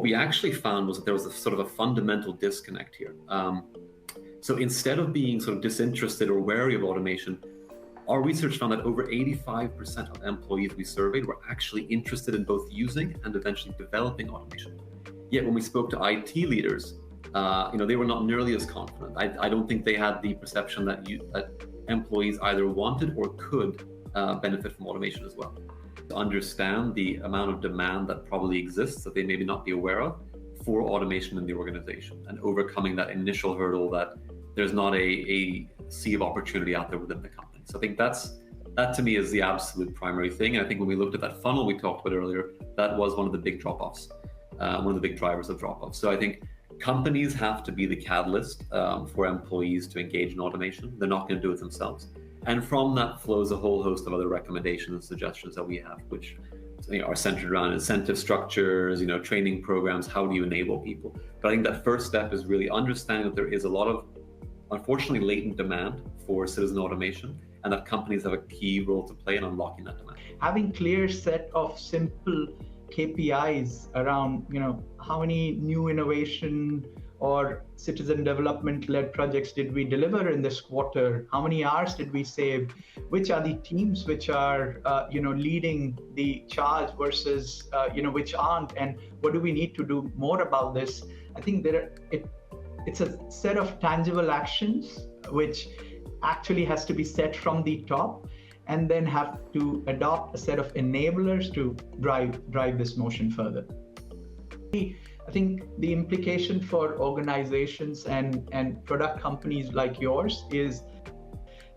we actually found was that there was a sort of a fundamental disconnect here. So instead of being sort of disinterested or wary of automation, our research found that over 85% of employees we surveyed were actually interested in both using and eventually developing automation. Yet when we spoke to IT leaders, they were not nearly as confident. I don't think they had the perception that employees either wanted or could benefit from automation as well. To understand the amount of demand that probably exists that they maybe not be aware of for automation in the organization, and overcoming that initial hurdle that there's not a sea of opportunity out there within the company. So I think that to me is the absolute primary thing. And I think when we looked at that funnel we talked about earlier, that was one of the big drop-offs, one of the big drivers of drop-offs. So I think companies have to be the catalyst for employees to engage in automation. They're not going to do it themselves. And from that flows a whole host of other recommendations and suggestions that we have, which are centered around incentive structures, training programs. How do you enable people? But I think that first step is really understanding that there is a lot of, unfortunately, latent demand for citizen automation, and that companies have a key role to play in unlocking that demand. Having clear set of simple KPIs around, how many new innovation or citizen development-led projects did we deliver in this quarter? How many hours did we save? Which are the teams which are, leading the charge versus, which aren't? And what do we need to do more about this? I think it's a set of tangible actions which actually has to be set from the top, and then have to adopt a set of enablers to drive this motion further. I think the implication for organizations and product companies like yours is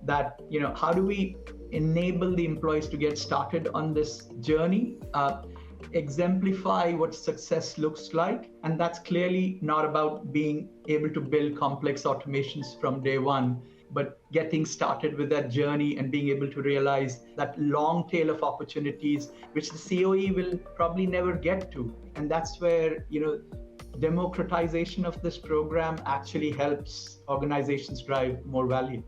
that, how do we enable the employees to get started on this journey, exemplify what success looks like. And that's clearly not about being able to build complex automations from day one, but getting started with that journey and being able to realize that long tail of opportunities, which the COE will probably never get to. And that's where, democratization of this program actually helps organizations drive more value.